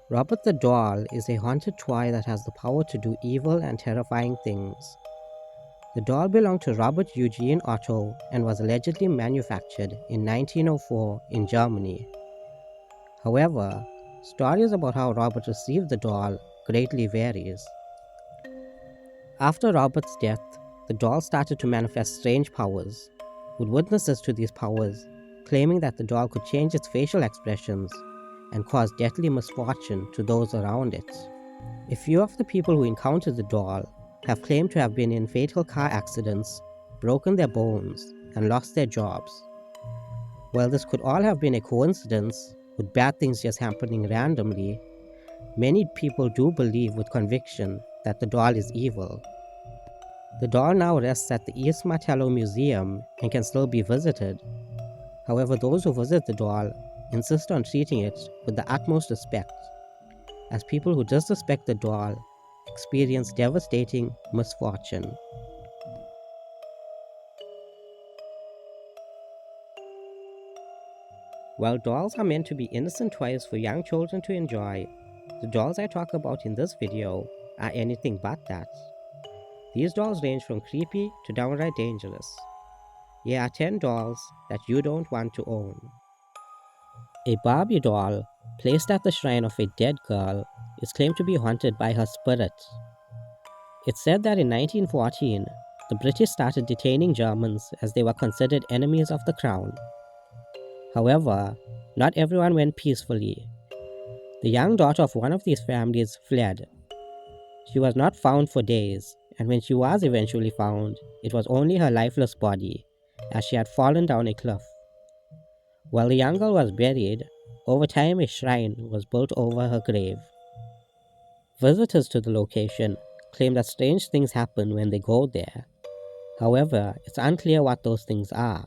Robert the doll is a haunted toy that has the power to do evil and terrifying things. The doll belonged to Robert Eugene Otto and was allegedly manufactured in 1904 in Germany. However, stories about how Robert received the doll greatly varies. After Robert's death, the doll started to manifest strange powers, with witnesses to these powers claiming that the doll could change its facial expressions and cause deadly misfortune to those around it. A few of the people who encountered the doll have claimed to have been in fatal car accidents, broken their bones, and lost their jobs. While this could all have been a coincidence, with bad things just happening randomly, many people do believe with conviction that the doll is evil. The doll now rests at the East Martello Museum and can still be visited. However, those who visit the doll insist on treating it with the utmost respect, as people who disrespect the doll experience devastating misfortune. While dolls are meant to be innocent toys for young children to enjoy, the dolls I talk about in this video are anything but that. These dolls range from creepy to downright dangerous. Here are 10 dolls that you don't want to own. A Barbie doll, placed at the shrine of a dead girl, is claimed to be haunted by her spirit. It's said that in 1914, the British started detaining Germans as they were considered enemies of the crown. However, not everyone went peacefully. The young daughter of one of these families fled. She was not found for days, and when she was eventually found, it was only her lifeless body, as she had fallen down a cliff. While the young girl was buried, over time a shrine was built over her grave. Visitors to the location claim that strange things happen when they go there. However, it's unclear what those things are.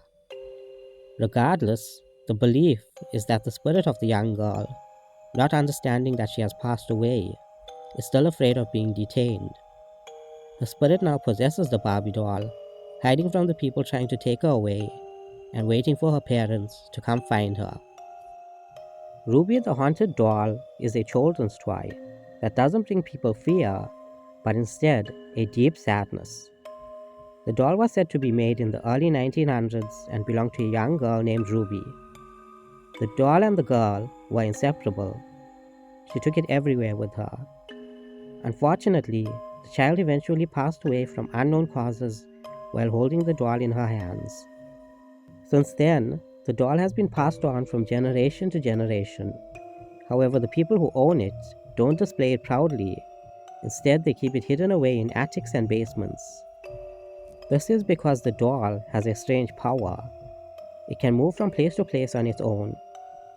Regardless, the belief is that the spirit of the young girl, not understanding that she has passed away, is still afraid of being detained. Her spirit now possesses the Barbie doll, hiding from the people trying to take her away and waiting for her parents to come find her. Ruby the Haunted Doll is a children's toy that doesn't bring people fear, but instead a deep sadness. The doll was said to be made in the early 1900s and belonged to a young girl named Ruby. The doll and the girl were inseparable. She took it everywhere with her. Unfortunately, the child eventually passed away from unknown causes while holding the doll in her hands. Since then, the doll has been passed on from generation to generation. However, the people who own it don't display it proudly. Instead, they keep it hidden away in attics and basements. This is because the doll has a strange power. It can move from place to place on its own.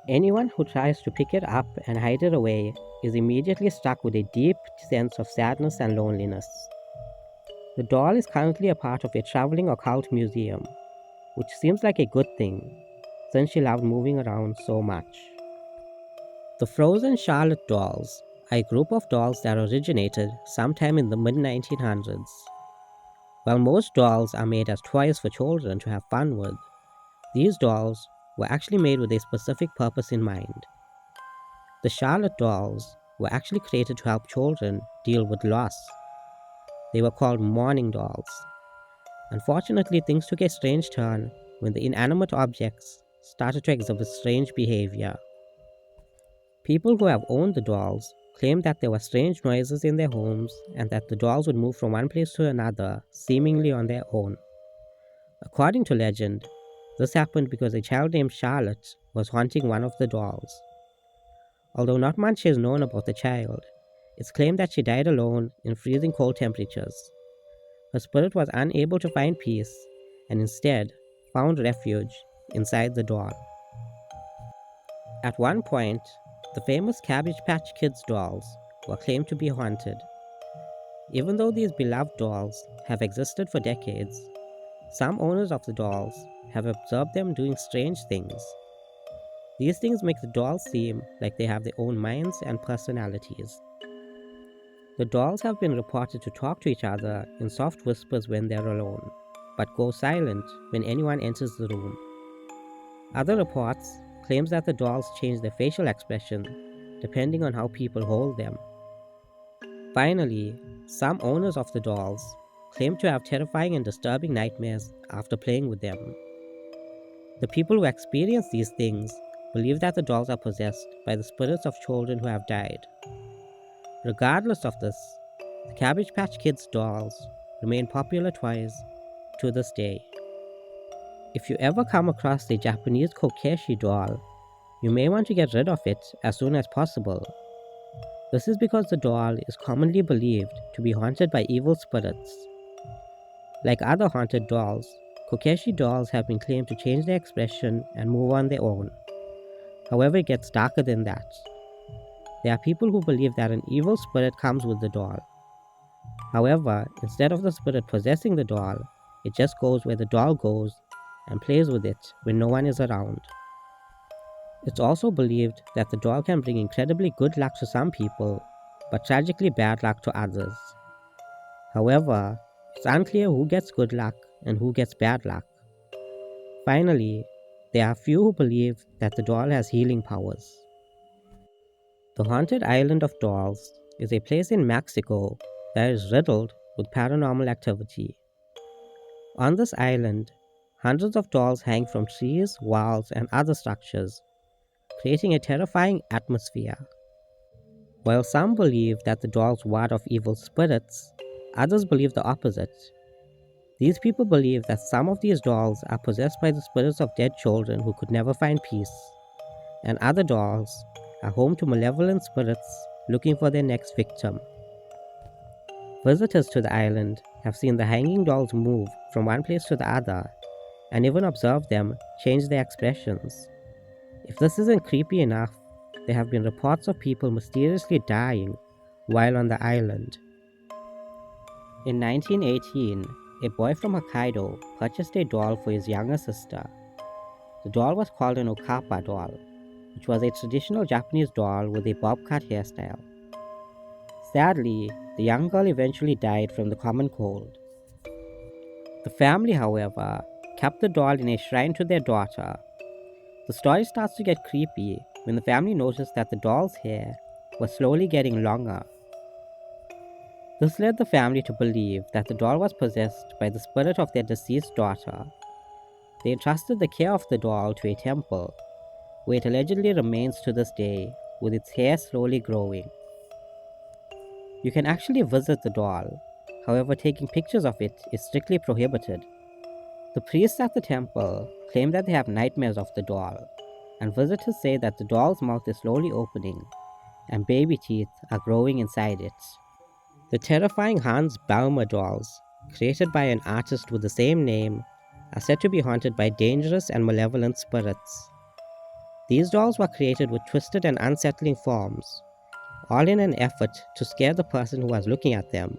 Anyone who tries to pick it up and hide it away is immediately struck with a deep sense of sadness and loneliness. The doll is currently a part of a traveling occult museum, which seems like a good thing, since she loved moving around so much. The Frozen Charlotte dolls are a group of dolls that originated sometime in the mid-1900s. While most dolls are made as toys for children to have fun with, these dolls were actually made with a specific purpose in mind. The Charlotte dolls were actually created to help children deal with loss. They were called mourning dolls. Unfortunately, things took a strange turn when the inanimate objects started to exhibit strange behavior. People who have owned the dolls claim that there were strange noises in their homes and that the dolls would move from one place to another, seemingly on their own. According to legend, this happened because a child named Charlotte was haunting one of the dolls. Although not much is known about the child, it's claimed that she died alone in freezing cold temperatures. Her spirit was unable to find peace and instead found refuge inside the doll. At one point, the famous Cabbage Patch Kids dolls were claimed to be haunted. Even though these beloved dolls have existed for decades, some owners of the dolls have observed them doing strange things. These things make the dolls seem like they have their own minds and personalities. The dolls have been reported to talk to each other in soft whispers when they're alone, but go silent when anyone enters the room. Other reports claim that the dolls change their facial expression depending on how people hold them. Finally, some owners of the dolls claim to have terrifying and disturbing nightmares after playing with them. The people who experience these things believe that the dolls are possessed by the spirits of children who have died. Regardless of this, the Cabbage Patch Kids dolls remain popular toys to this day. If you ever come across a Japanese Kokeshi doll, you may want to get rid of it as soon as possible. This is because the doll is commonly believed to be haunted by evil spirits. Like other haunted dolls, Kokeshi dolls have been claimed to change their expression and move on their own. However, it gets darker than that. There are people who believe that an evil spirit comes with the doll. However, instead of the spirit possessing the doll, it just goes where the doll goes and plays with it when no one is around. It's also believed that the doll can bring incredibly good luck to some people, but tragically bad luck to others. However, it's unclear who gets good luck and who gets bad luck. Finally, there are few who believe that the doll has healing powers. The haunted island of dolls is a place in Mexico that is riddled with paranormal activity. On this island, hundreds of dolls hang from trees, walls, and other structures, creating a terrifying atmosphere. While some believe that the dolls ward off evil spirits, others believe the opposite. These people believe that some of these dolls are possessed by the spirits of dead children who could never find peace, and other dolls are home to malevolent spirits looking for their next victim. Visitors to the island have seen the hanging dolls move from one place to the other and even observed them change their expressions. If this isn't creepy enough, there have been reports of people mysteriously dying while on the island. In 1918, a boy from Hokkaido purchased a doll for his younger sister. The doll was called an Okappa doll, which was a traditional Japanese doll with a bob cut hairstyle. Sadly, the young girl eventually died from the common cold. The family, however, kept the doll in a shrine to their daughter. The story starts to get creepy when the family noticed that the doll's hair was slowly getting longer. This led the family to believe that the doll was possessed by the spirit of their deceased daughter. They entrusted the care of the doll to a temple, where it allegedly remains to this day, with its hair slowly growing. You can actually visit the doll, however, taking pictures of it is strictly prohibited. The priests at the temple claim that they have nightmares of the doll, and visitors say that the doll's mouth is slowly opening and baby teeth are growing inside it. The terrifying Hans Baumer dolls, created by an artist with the same name, are said to be haunted by dangerous and malevolent spirits. These dolls were created with twisted and unsettling forms, all in an effort to scare the person who was looking at them.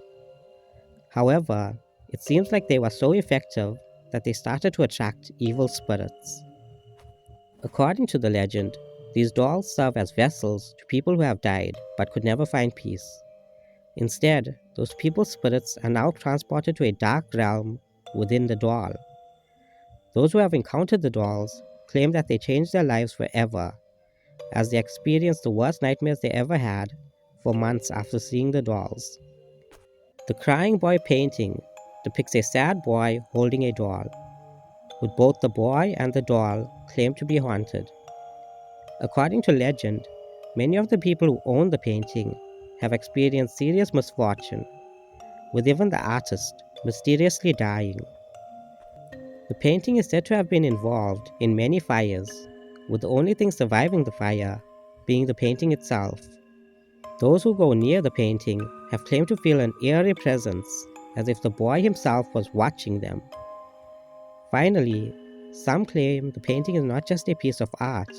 However, it seems like they were so effective that they started to attract evil spirits. According to the legend, these dolls serve as vessels to people who have died but could never find peace. Instead, those people's spirits are now transported to a dark realm within the doll. Those who have encountered the dolls claim that they changed their lives forever, as they experienced the worst nightmares they ever had for months after seeing the dolls. The Crying Boy painting depicts a sad boy holding a doll, with both the boy and the doll claimed to be haunted. According to legend, many of the people who own the painting have experienced serious misfortune, with even the artist mysteriously dying. The painting is said to have been involved in many fires, with the only thing surviving the fire being the painting itself. Those who go near the painting have claimed to feel an eerie presence, as if the boy himself was watching them. Finally, some claim the painting is not just a piece of art,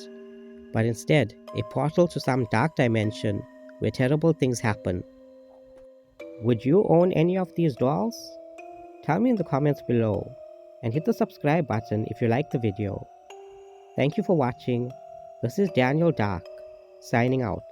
but instead a portal to some dark dimension where terrible things happen. Would you own any of these dolls? Tell me in the comments below, and hit the subscribe button if you liked the video. Thank you for watching. This is Daniel Dark, signing out.